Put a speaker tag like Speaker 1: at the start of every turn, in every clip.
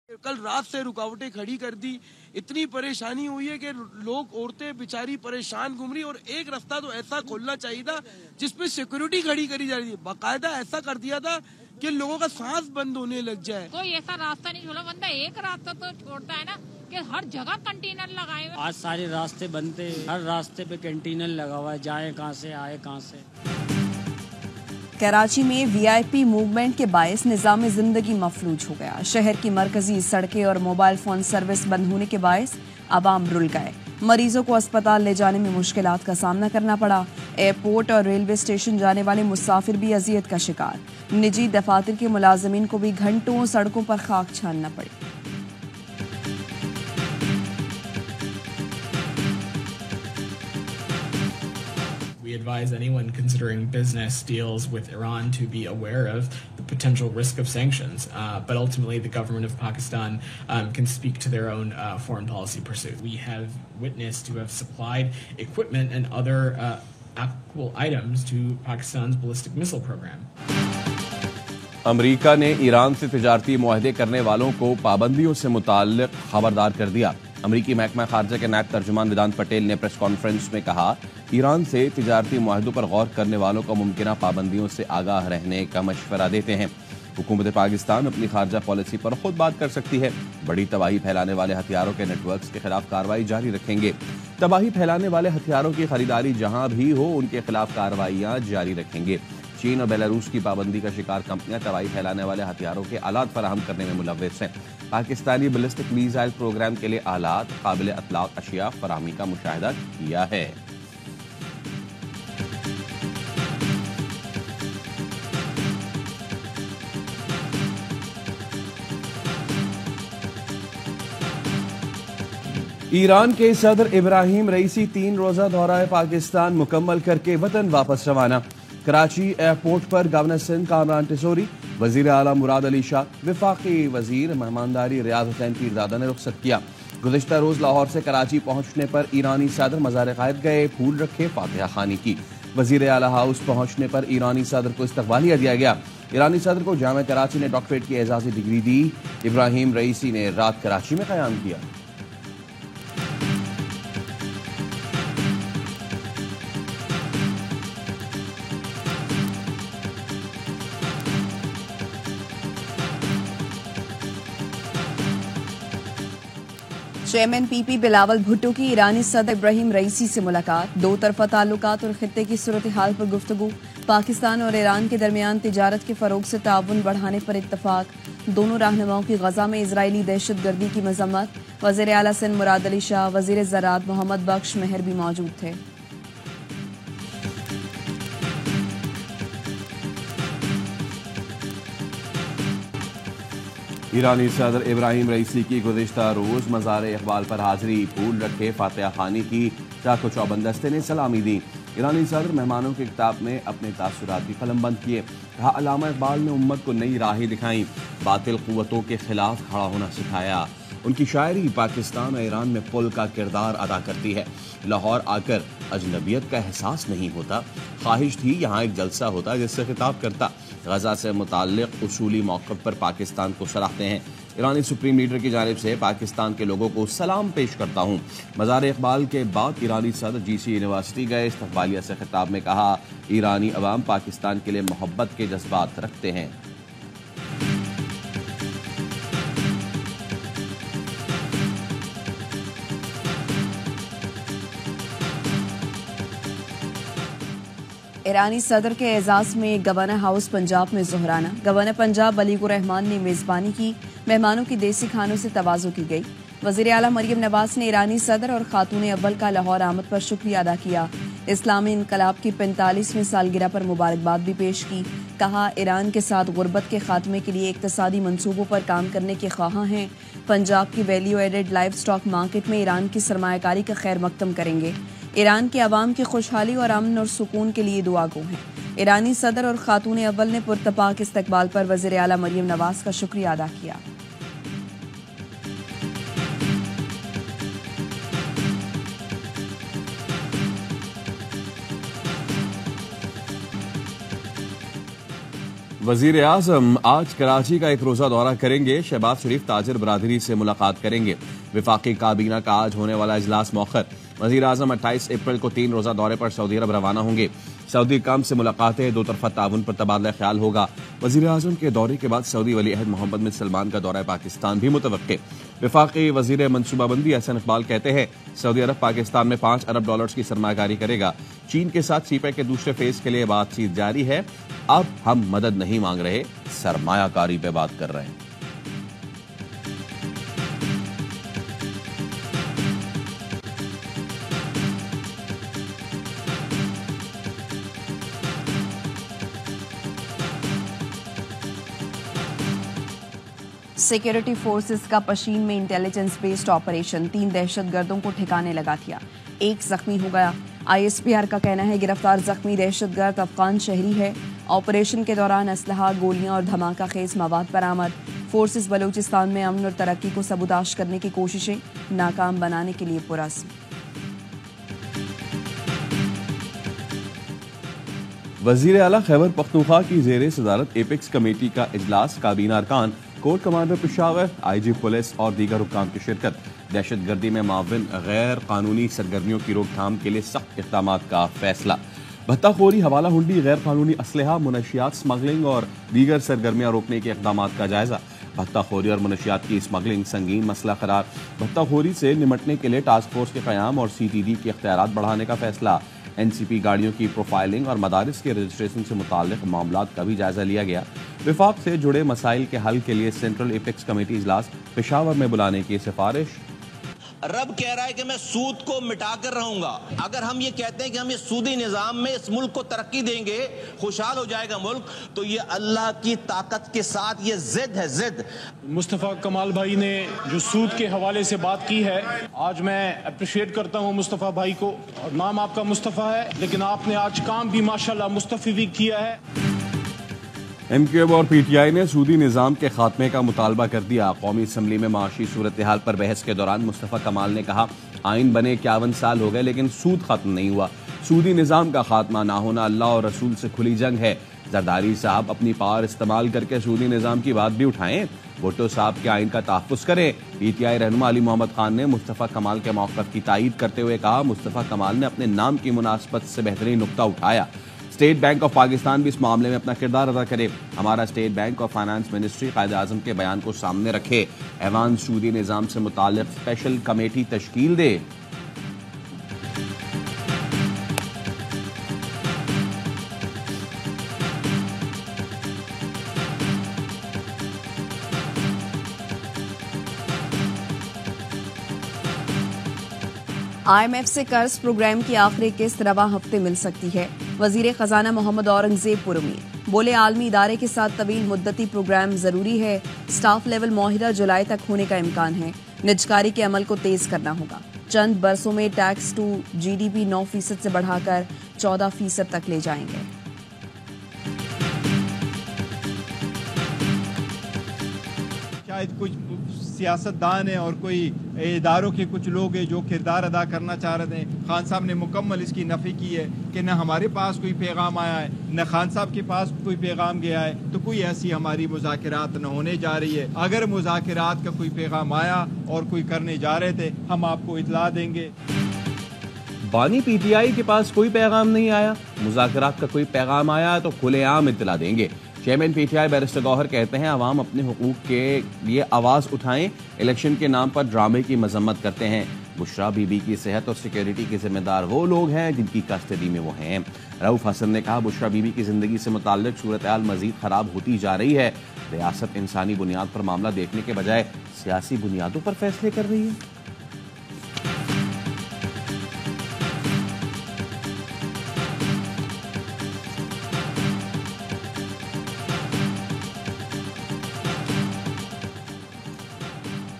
Speaker 1: کل رات سے رکاوٹیں کھڑی کر دی, اتنی پریشانی ہوئی ہے کہ لوگ, عورتیں بیچاری پریشان گھوم رہی, اور ایک راستہ تو ایسا کھولنا چاہیے تھا جس پہ سیکورٹی کھڑی کری جا رہی ہے, باقاعدہ ایسا کر دیا تھا کہ لوگوں کا سانس بند ہونے لگ جائے.
Speaker 2: کوئی ایسا راستہ نہیں چھوڑا, بندہ ایک راستہ تو چھوڑتا ہے نا کہ ہر جگہ کنٹینر لگائے ہوئے.
Speaker 3: آج سارے راستے بنتے, ہر راستے پہ کنٹینر لگا ہوا ہے, جائیں کہاں سے آئے کہاں سے.
Speaker 4: کراچی میں وی آئی پی موومنٹ کے باعث نظام زندگی مفلوج ہو گیا. شہر کی مرکزی سڑکیں اور موبائل فون سروس بند ہونے کے باعث عوام رل گئے. مریضوں کو اسپتال لے جانے میں مشکلات کا سامنا کرنا پڑا. ایئرپورٹ اور ریلوے اسٹیشن جانے والے مسافر بھی اذیت کا شکار. نجی دفاتر کے ملازمین کو بھی گھنٹوں سڑکوں پر خاک چھاننا پڑی.
Speaker 5: We advise anyone considering business deals with Iran to be aware of the potential risk of sanctions, but ultimately the government of Pakistan can speak to their own foreign policy pursuit. We have witnessed to have supplied equipment and other applicable items to Pakistan's ballistic missile program.
Speaker 6: امریکہ نے ایران سے تجارتی معاہدے کرنے والوں کو پابندیوں سے متعلق خبردار کر دیا. امریکی محکمہ خارجہ کے نائب ترجمان ویدانت پٹیل نے پریس کانفرنس میں کہا, ایران سے تجارتی معاہدوں پر غور کرنے والوں کو ممکنہ پابندیوں سے آگاہ رہنے کا مشورہ دیتے ہیں. حکومت پاکستان اپنی خارجہ پالیسی پر خود بات کر سکتی ہے. بڑی تباہی پھیلانے والے ہتھیاروں کے نیٹ ورکس کے خلاف کارروائی جاری رکھیں گے. تباہی پھیلانے والے ہتھیاروں کی خریداری جہاں بھی ہو ان کے خلاف کارروائیاں جاری رکھیں گے. چین اور بیلاروس کی پابندی کا شکار کمپنیاں تباہی پھیلانے والے ہتھیاروں کے آلات فراہم کرنے میں ملوث ہیں. پاکستانی بیلسٹک میزائل پروگرام کے لیے آلات, قابل اطلاق اشیاء فراہمی کا مشاہدہ کیا ہے. ایران کے صدر ابراہیم رئیسی 3 روزہ دورہ پاکستان مکمل کر کے وطن واپس روانہ. کراچی ایئرپورٹ پر گورنر سندھ کامران ٹیسوری, وزیر اعلیٰ مراد علی شاہ, وفاقی وزیر مہمانداری ریاض حسین پیرزادہ نے رخصت کیا. گزشتہ روز لاہور سے کراچی پہنچنے پر ایرانی صدر مزار قائد گئے, پھول رکھے, فاتحہ خوانی کی. وزیر اعلیٰ ہاؤس پہنچنے پر ایرانی صدر کو استقبالیہ دیا گیا. ایرانی صدر کو جامعہ کراچی نے ڈاکٹریٹ کی اعزازی ڈگری دی. ابراہیم رئیسی نے رات کراچی میں قیام کیا.
Speaker 4: چیئرمین پی پی بلاول بھٹو کی ایرانی صدر ابراہیم رئیسی سے ملاقات. 2 طرفہ تعلقات اور خطے کی صورتحال پر گفتگو. پاکستان اور ایران کے درمیان تجارت کے فروغ سے تعاون بڑھانے پر اتفاق. دونوں رہنماؤں کی غزہ میں اسرائیلی دہشت گردی کی مذمت. وزیر اعلیٰ سندھ مراد علی شاہ, وزیر زراعت محمد بخش مہر بھی موجود تھے.
Speaker 6: ایرانی صدر ابراہیم رئیسی کی گزشتہ روز مزار اقبال پر حاضری, پھول رکھے, فاتحہ خوانی کی. چاق و چوبند دستے نے سلامی دی. ایرانی صدر مہمانوں کے خطاب میں اپنے تاثرات بھی قلم بند کیے. کہا, علامہ اقبال نے امت کو نئی راہیں دکھائیں, باطل قوتوں کے خلاف کھڑا ہونا سکھایا. ان کی شاعری پاکستان اور ایران میں پل کا کردار ادا کرتی ہے. لاہور آ کر اجنبیت کا احساس نہیں ہوتا. خواہش تھی یہاں ایک جلسہ ہوتا جس سے خطاب کرتا. غزہ سے متعلق اصولی موقف پر پاکستان کو سراہتے ہیں. ایرانی سپریم لیڈر کی جانب سے پاکستان کے لوگوں کو سلام پیش کرتا ہوں. مزار اقبال کے بعد ایرانی صدر جی سی یونیورسٹی گئے. استقبالیہ سے خطاب میں کہا, ایرانی عوام پاکستان کے لیے محبت کے جذبات رکھتے ہیں.
Speaker 4: ایرانی صدر کے اعزاز میں گورنر ہاؤس پنجاب میں ظہرانہ. گورنر پنجاب ملیک الرحمان نے میزبانی کی. مہمانوں کی دیسی کھانوں سے تواضع کی گئی. وزیر اعلیٰ مریم نواز نے ایرانی صدر اور خاتون اول کا لاہور آمد پر شکریہ ادا کیا. اسلامی انقلاب کی 45ویں سالگرہ پر مبارکباد بھی پیش کی. کہا, ایران کے ساتھ غربت کے خاتمے کے لیے اقتصادی منصوبوں پر کام کرنے کے خواہاں ہیں. پنجاب کی value added life stock market میں ایران کی سرمایہ کاری کا خیر مقدم کریں گے. ایران کے عوام کی خوشحالی اور امن اور سکون کے لیے دعا گو ہیں. ایرانی صدر اور خاتون اول نے پرتپاک استقبال پر وزیر اعلیٰ مریم نواز کا شکریہ ادا کیا.
Speaker 6: वजीर आजम आज कराची का एक रोजा दौरा करेंगे। शहबाज शरीफ ताजिर बरादरी से मुलाकात करेंगे। वफाकी काबीना का आज होने वाला इजलास मौखर। वजीर आजम 28 अप्रैल को 3 रोजा दौरे पर सऊदी अरब रवाना होंगे। सऊदी काम से मुलाकातें, दो तरफा ताउन पर तबादला ख्याल होगा। वजीर आजम के दौरे के बाद सऊदी वली अहद मोहम्मद बिन सलमान का दौरा पाकिस्तान भी मुतवक्के। वफाकी वजीर मनसूबाबंदी हसन इकबाल कहते हैं सऊदी अरब पाकिस्तान में $5 अरब की सरमाकारी करेगा। चीन के साथ सीपैक के दूसरे फेज के लिए बातचीत जारी है। अब हम मदद नहीं मांग रहे, सरमायाकारी पे बात कर रहे हैं।
Speaker 4: सिक्योरिटी फोर्सेस का पशीन में इंटेलिजेंस बेस्ड ऑपरेशन 3 दहशतगर्दों को ठिकाने लगा दिया, 1 जख्मी हो गया। ISPR का कहना है गिरफ्तार जख्मी दहशतगर्द अफगान शहरी है। ऑपरेशन के दौरान असलहा, गोलियां और धमाका खेज मवाद बरामद। फोर्सेस बलूचिस्तान में अमन और तरक्की को सबूताश करने की कोशिशें नाकाम बनाने के लिए पुरअज़्म।
Speaker 6: वजीर आला खैबर पख्तूनख्वा की जेर सदारत एपेक्स कमेटी का इजलास, काबीना अरकान, core commander Peshawar, IG police और दीगर हुक्काम की शिरकत। दहशत गर्दी में माविन गैर कानूनी सरगर्मियों की रोकथाम के लिए सख्त इक़दाम का फैसला। भत्ताखोरी, हवाला हुंडी, गैर कानूनी असलहा, मुनशियात स्मगलिंग और दीगर सरगर्मियां रोकने के इक़दाम का जायजा। भत्ताखोरी और मुनशियात की स्मगलिंग संगीन मसला करार। भत्ताखोरी से निमटने के लिए टास्क फोर्स के क़याम और CTD के इख्तियारात बढ़ाने का फैसला। NCP गाड़ियों की प्रोफाइलिंग और मदारिस के रजिस्ट्रेशन से मुताल्लिक मामलात का भी जायजा लिया गया। विफाक से जुड़े मसाइल के हल के लिए सेंट्रल एपेक्स कमेटी इजलास पेशावर में बुलाने की सिफारिश।
Speaker 7: रब कह रहा है कि मैं सूद को मिटा कर रहूंगा। अगर हम ये कहते हैं कि हम ये सूदी निजाम में इस मुल्क को तरक्की देंगे, खुशहाल हो जाएगा मुल्क, तो ये अल्लाह की ताकत के साथ ये जिद है, जिद।
Speaker 8: मुस्तफ़ा कमाल भाई ने जो सूद के हवाले से बात की है, आज मैं अप्रिशिएट करता हूँ मुस्तफ़ा भाई को। और नाम आपका मुस्तफ़ा है, लेकिन आपने आज काम भी माशाल्लाह मुस्तफ़ी किया है।
Speaker 6: MQM और PTI ने सूदी निज़ाम के खात्मे का मुतालबा कर दिया। कौमी असम्बली में माशी सूरत हाल पर बहस के दौरान मुस्तफ़ा कमाल ने कहा आइन बने 51 साल हो गए लेकिन सूद खत्म नहीं हुआ। सूदी निज़ाम का खात्मा ना होना अल्लाह और रसूल से खुली जंग है। जरदारी साहब अपनी पावर इस्तेमाल करके सूदी निज़ाम की बात भी उठाएं। भुट्टो साहब के आइन का तहफ़्फ़ुज़ करें। PTI रहनुमा अली मोहम्मद खान ने मुस्तफ़ा कमाल के मौक़िफ़ की तायीद करते हुए कहा मुस्तफ़ा कमाल ने अपने नाम की मुनासबत से बेहतरीन नुक्ता उठाया। स्टेट बैंक ऑफ पाकिस्तान भी इस मामले में अपना किरदार अदा करे। हमारा स्टेट बैंक और फाइनेंस मिनिस्ट्री कायदे आज़म के बयान को सामने रखे। ऐवान सूदी निज़ाम से मुताल्लिक़ स्पेशल कमेटी तश्कील दे।
Speaker 4: IMF से कर्ज प्रोग्राम की आखिरी किस्त रवा हफ्ते मिल सकती है। वजीर खजाना मोहम्मद औरंगजेब पुरउम्मीद, बोले आलमी इदारे के साथ तवील मुद्दती प्रोग्राम जरूरी है। स्टाफ लेवल मुआहिदा जुलाई तक होने का इम्कान है। निजकारी के अमल को तेज करना होगा। चंद बरसों में टैक्स टू GDP 9% से बढ़ाकर 14% तक ले जाएंगे।
Speaker 9: शायद कुछ सियासतदान है और कोई इदारों के कुछ लोग हैं जो किरदार अदा करना चाह रहे थे। खान साहब ने मुकम्मल इसकी नफ़ी की है कि न हमारे पास कोई पैगाम आया है, न खान साहब के पास कोई पैगाम गया है, तो कोई ऐसी हमारी मुज़ाकिरात न होने जा रही है। अगर मुज़ाकिरात का कोई पैगाम आया और कोई करने जा रहे थे, हम आपको इतला देंगे।
Speaker 6: बानी PTI के पास कोई पैगाम नहीं आया, मुज़ाकिरात का कोई पैगाम आया तो खुलेआम इतला देंगे। चेयरमैन PTI बैरिस्टर गौहर कहते हैं अवाम अपने हुकूक के लिए आवाज़ उठाएं। इलेक्शन के नाम पर ड्रामे की मजम्मत करते हैं। बुशरा बीबी की सेहत और सिक्योरिटी के जिम्मेदार वो लोग हैं जिनकी कस्टडी में वो हैं। रऊफ हसन ने कहा बुशरा बीबी की जिंदगी से मुताल्लिक सूरत हाल मजीद खराब होती जा रही है। रियासत इंसानी बुनियाद पर मामला देखने के बजाय सियासी बुनियादों पर फैसले कर रही है।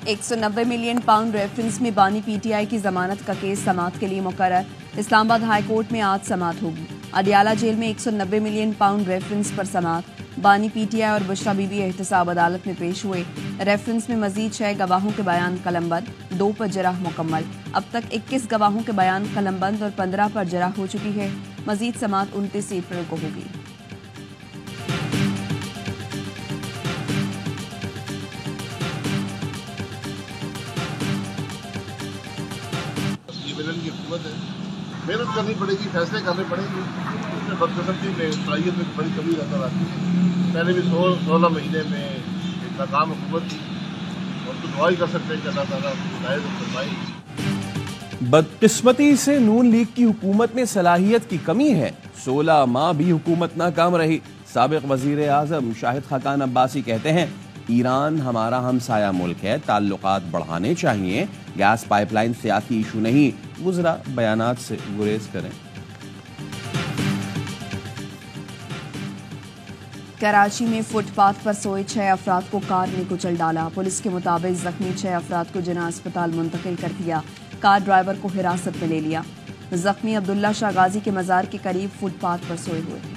Speaker 4: £190 मिलियन रेफरेंस में बानी PTI की जमानत का केस समाअत के लिए मुकर्रर। इस्लामाबाद हाई कोर्ट में आज समाअत होगी। अडियाला जेल में £190 मिलियन रेफरेंस पर समाअत। बानी PTI और बुशरा बीबी एहतसाब अदालत में पेश हुए। रेफरेंस में मजीद 6 गवाहों के बयान कलमबंद, 2 पर जराह मुकम्मल। अब तक 21 गवाहों के बयान कलमबंद और 15 पर जराह हो चुकी है। मजीद समाअत 29 अप्रैल को होगी।
Speaker 10: हुकूमत है, मेहनत करनी पड़ेगी, फैसले करने पड़ेंगे। उसमें बदकिस्मती में सलाहियत में बड़ी कमी नजर आती है। पहले भी 16 महीने में एक नाकाम हुकूमत थी, और तो दुआ ही कर सकते हैं कि अल्लाह ताला हिदायत फरमाए।
Speaker 6: बदकिस्मती से नून लीग की हुकूमत में सलाहियत की कमी है। 16 माह भी हुकूमत नाकाम रही। साबिक वजीर आजम शाहिद खाकान अब्बासी कहते हैं, ईरान हमारा हमसाया मुल्क है, ताल्लुकात बढ़ाने चाहिए, गैस पाइपलाइन सियासी इशू नहीं। गुजरा बयानात से गुरेज करें।
Speaker 4: कराची में फुटपाथ पर सोए 6 अफराद को कार ने कुचल डाला। पुलिस के मुताबिक जख्मी 6 अफराद को जिना अस्पताल मुंतकिल कर दिया। कार ड्राइवर को हिरासत में ले लिया। जख्मी अब्दुल्ला शाह गाजी के मजार के करीब फुटपाथ पर सोए हुए थे।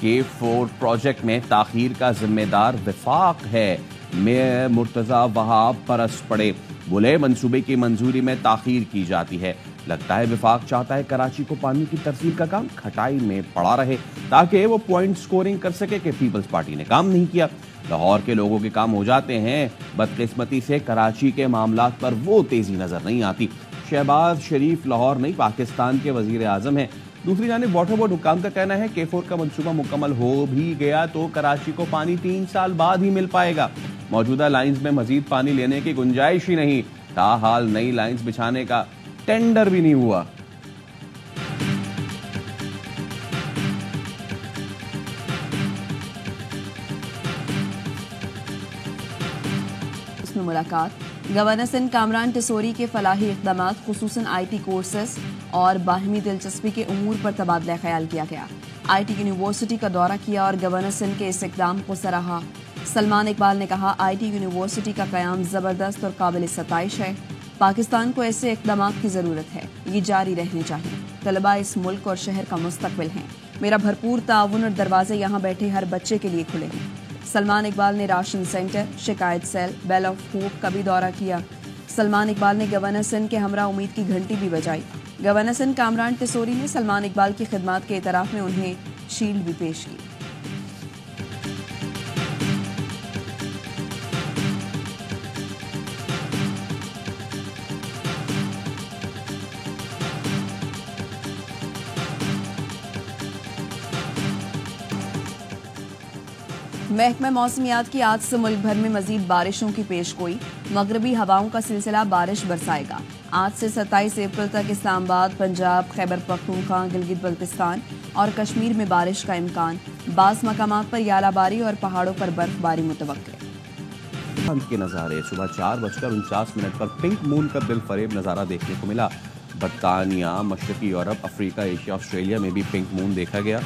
Speaker 6: K4 प्रोजेक्ट में ताखीर का जिम्मेदार विफाक है। मेयर मुर्तजा वहाब परस पड़े, बोले मंसूबे की मंजूरी में ताखीर की जाती है। लगता है विफाक चाहता है कराची को पानी की तरसील का काम खटाई में पड़ा रहे ताकि वो पॉइंट स्कोरिंग कर सके कि पीपल्स पार्टी ने काम नहीं किया। लाहौर के लोगों के काम हो जाते हैं, बदकिस्मती से कराची के मामलात पर वो तेजी नजर नहीं आती। शहबाज शरीफ लाहौर नहीं पाकिस्तान के वजीर आजम हैं। दूसरी जानिब वाटर बोर्ड हुकाम का कहना है K4 का मंसूबा मुकम्मल हो भी गया तो कराची को पानी 3 साल बाद ही मिल पाएगा। मौजूदा लाइंस में मजीद पानी लेने की गुंजाइश ही नहीं। ताहाल नई लाइंस बिछाने का टेंडर भी नहीं हुआ।
Speaker 4: उसमें मुलाकात गवर्नर सिंध कामरान टिसोरी के फलाही इक़दामात खुसूसन IT कोर्सेस और बाहमी दिलचस्पी के उमूर पर तबादला ख्याल किया गया। IT यूनिवर्सिटी का दौरा किया और गवर्नर सिंध के इस इक़दाम को सराहा। सलमान इकबाल ने कहा, IT यूनिवर्सिटी का क़याम ज़बरदस्त और काबिल सताइश है। पाकिस्तान को ऐसे इक़दामात की ज़रूरत है, ये जारी रहने चाहिए। तलबा इस मुल्क और शहर का मुस्तक़बिल हैं। मेरा भरपूर ताउन और दरवाजे यहाँ बैठे हर बच्चे के लिए खुले हैं। सलमान इकबाल ने राशन सेंटर, शिकायत सेल, बेल ऑफ होप का भी दौरा किया। सलमान इकबाल ने गवर्नर सिंध के हमरा उम्मीद की घंटी भी बजाई। गवर्नर सिंध कामरान टिसोरी ने सलमान इकबाल की खिदमात के एतराफ़ में उन्हें शील्ड भी पेश की। महकमा मौसमियात की आज से मुल्क भर में मजीद बारिशों की पेशगोई। मगरबी हवाओं का सिलसिला बारिश बरसाएगा। आज से 27 अप्रैल तक इस्लामाबाद, पंजाब, खैबर पख्तूनख्वा, गिलगित बल्तिस्तान और कश्मीर में बारिश का इम्कान। बाज़ मकामात पर यालाबारी और पहाड़ों पर बर्फबारी मुतवक्के।
Speaker 6: के नज़ारे सुबह 4:49 पर पिंक मून का दिल फरेब नज़ारा देखने को मिला। बरतानिया, मशरकी यूरोप, अफ्रीका, एशिया, ऑस्ट्रेलिया में भी पिंक मून देखा गया।